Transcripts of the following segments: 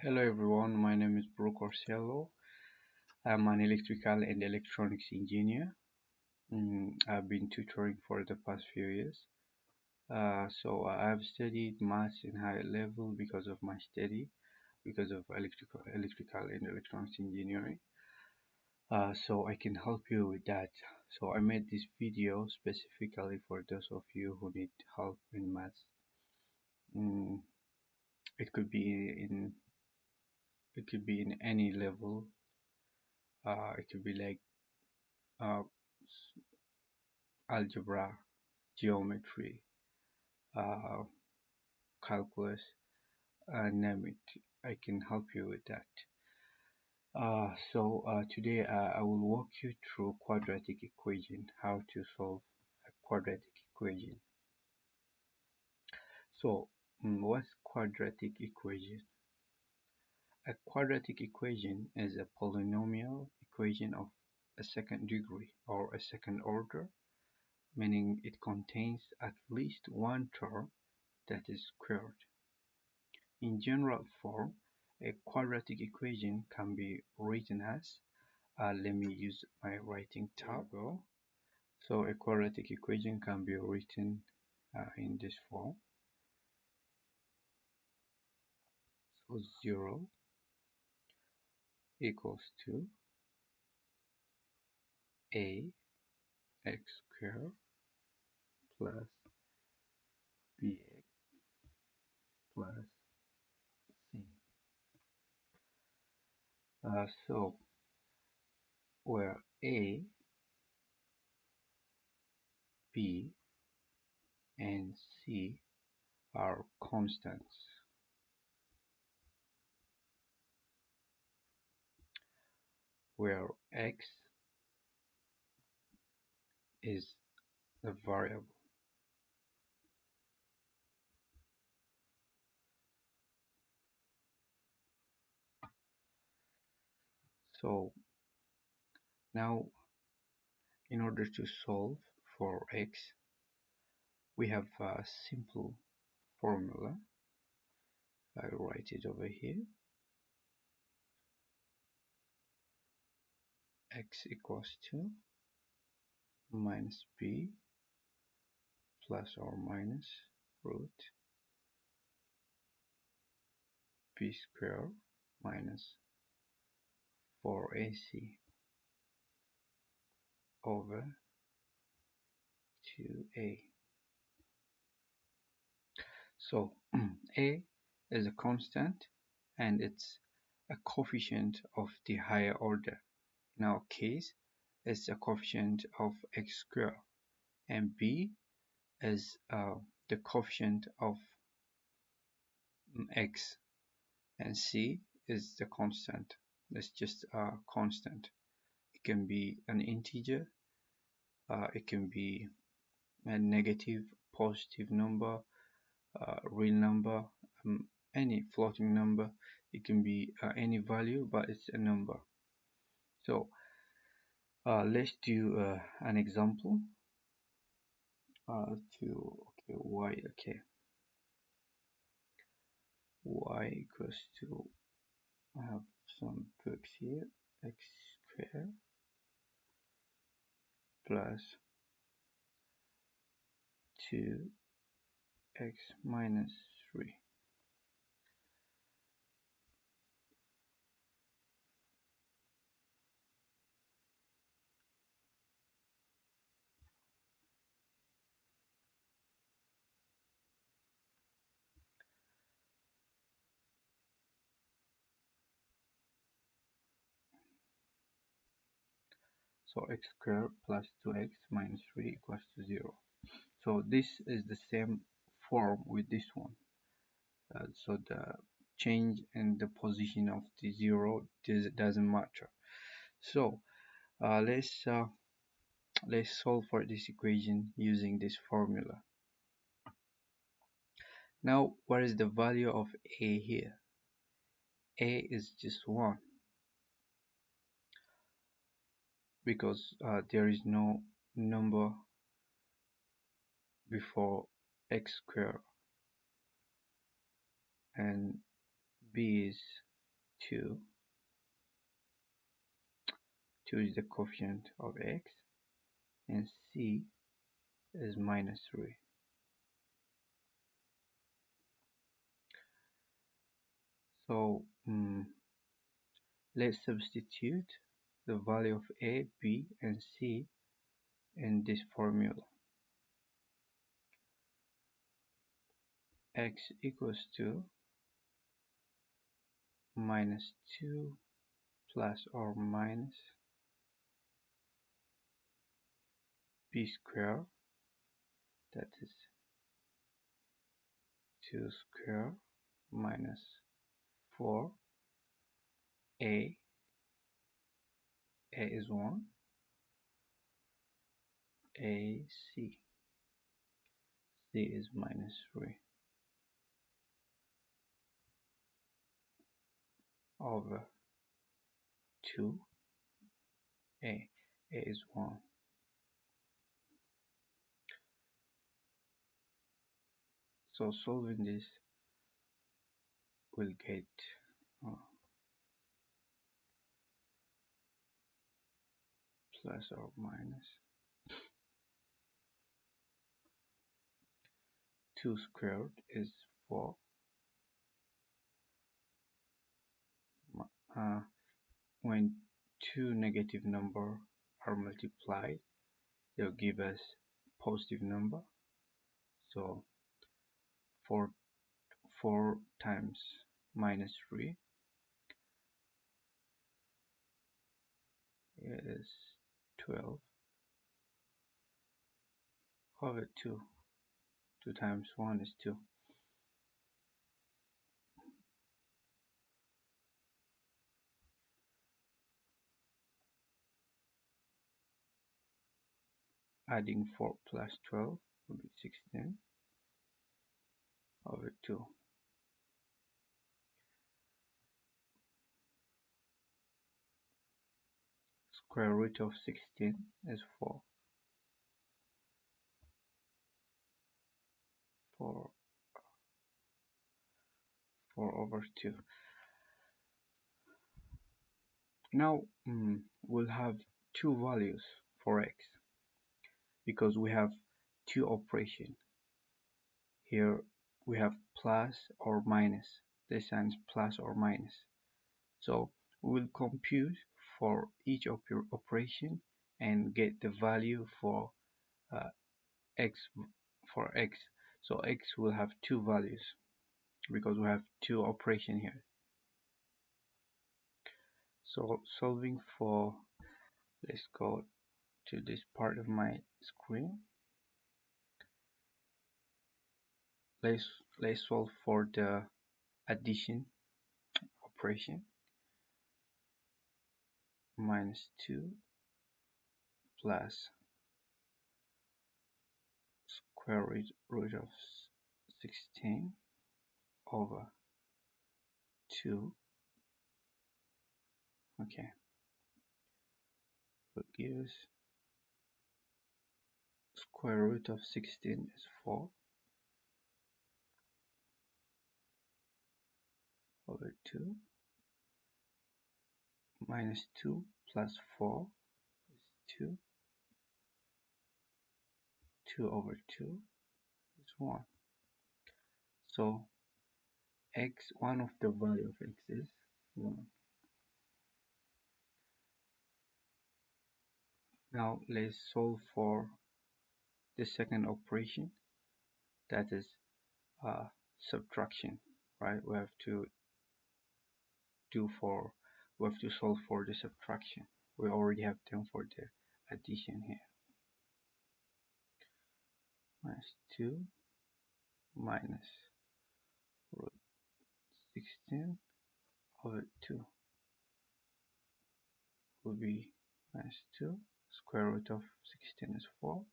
Hello everyone, my name is Brooke Orsello. I'm an electrical and electronics engineer. I've been tutoring for the past few years. So I've studied maths in high level because of my study, because of electrical and electronics engineering. So I can help you with that. So I made this video specifically for those of you who need help in maths. Mm, it could be in it could be in any level. It could be like uh, algebra, geometry, uh, calculus, name it. I can help you with that. So today I will walk you through quadratic equation, how to solve a quadratic equation. So what's quadratic equation? A quadratic equation is a polynomial equation of a second degree or a second order, meaning it contains at least one term that is squared. In general form, a quadratic equation can be written as, let me use my writing tab. So a quadratic equation can be written in this form. So 0 equals to a x squared plus bx plus c. So where a, b, and c are constants, where x is the variable. So now in order to solve for x, we have a simple formula. I'll write it over here. X equals to minus b plus or minus root b squared minus 4ac over 2a. So a is a constant and it's a coefficient of the higher order. In our case, it's a coefficient of x squared, and b is the coefficient of x, and c is the constant. It's just a constant. It can be an integer, it can be a negative, positive number, real number, any floating number. It can be any value, but it's a number. So let's do an example. Okay, y equals to, I have some books here, x squared plus 2x minus 3. So x squared plus 2x minus 3 equals to 0. So this is the same form with this one. So the change in the position of the 0 doesn't matter. So let's solve for this equation using this formula. Now, what is the value of a here? A is just 1 because there is no number before x squared, and b is 2. 2 is the coefficient of x, and c is minus 3. So let's substitute the value of a, b, and c in this formula. X equals to minus 2 plus or minus b squared, that is 2 squared minus 4. A is 1, C is minus 3 over 2. A is 1. So solving this will get uh, plus or minus 2 squared is 4. Uh, when two negative numbers are multiplied, they'll give us positive number. So 4 times minus 3 is 12 over 2. 2 times 1 is 2. Adding 4 plus 12 will be 16 over 2. Square root of 16 is 4. 4, 4 over 2. Now we'll have two values for x because we have two operations. Here we have plus or minus. This sign is plus or minus. So we'll compute for each operation and get the value for x for x. So x will have two values because we have two operations here. So solving for, let's go to this part of my screen. Let's solve for the addition operation. Minus 2 plus square root of 16 over 2. Okay, will give us square root of 16 is 4 over 2 minus 2 plus 4 is 2. 2 over 2 is 1. So x, one of the value of x is 1. Now let's solve for the second operation, that is subtraction, right? We have to solve for the subtraction. We already have done for the addition here. Minus 2 minus root 16 over 2 will be minus 2. Square root of 16 is 4.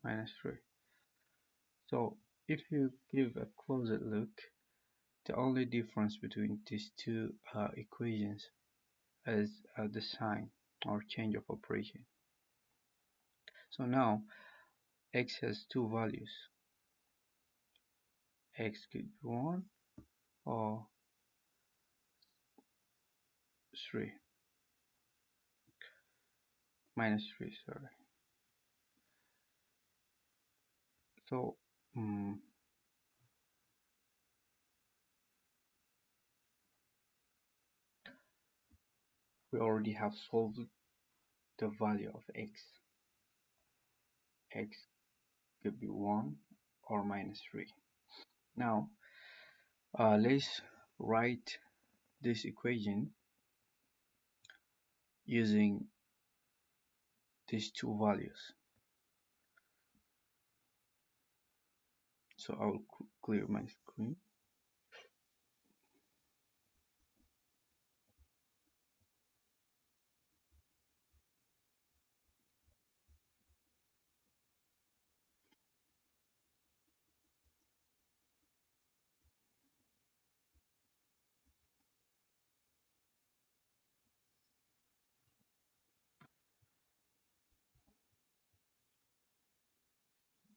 Minus 3. So if you give a closer look, The only difference between these two equations is the sign or change of operation. So now x has two values. X could be 1 or 3, minus 3, sorry. So we already have solved the value of x. X could be 1 or minus 3. Now let's write this equation using these two values. So I'll clear my screen.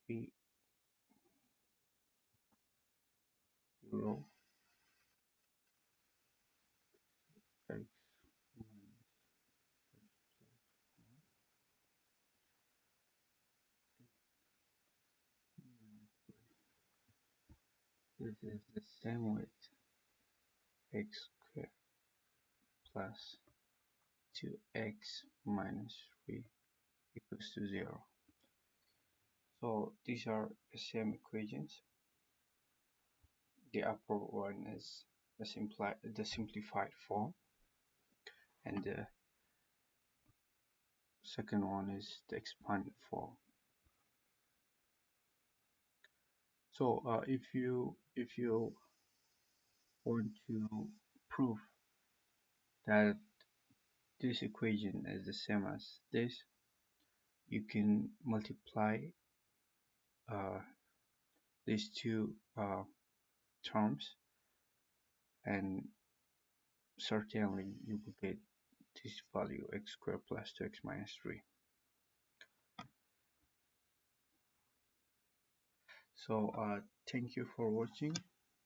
We 0 x this is the same with x squared plus 2x minus 3 equals to 0. So these are the same equations. The upper one is the simplified form, and the second one is the expanded form. So if you want to prove that this equation is the same as this, you can multiply uh, these two terms, and certainly you will get this value x squared plus 2x minus 3. So thank you for watching.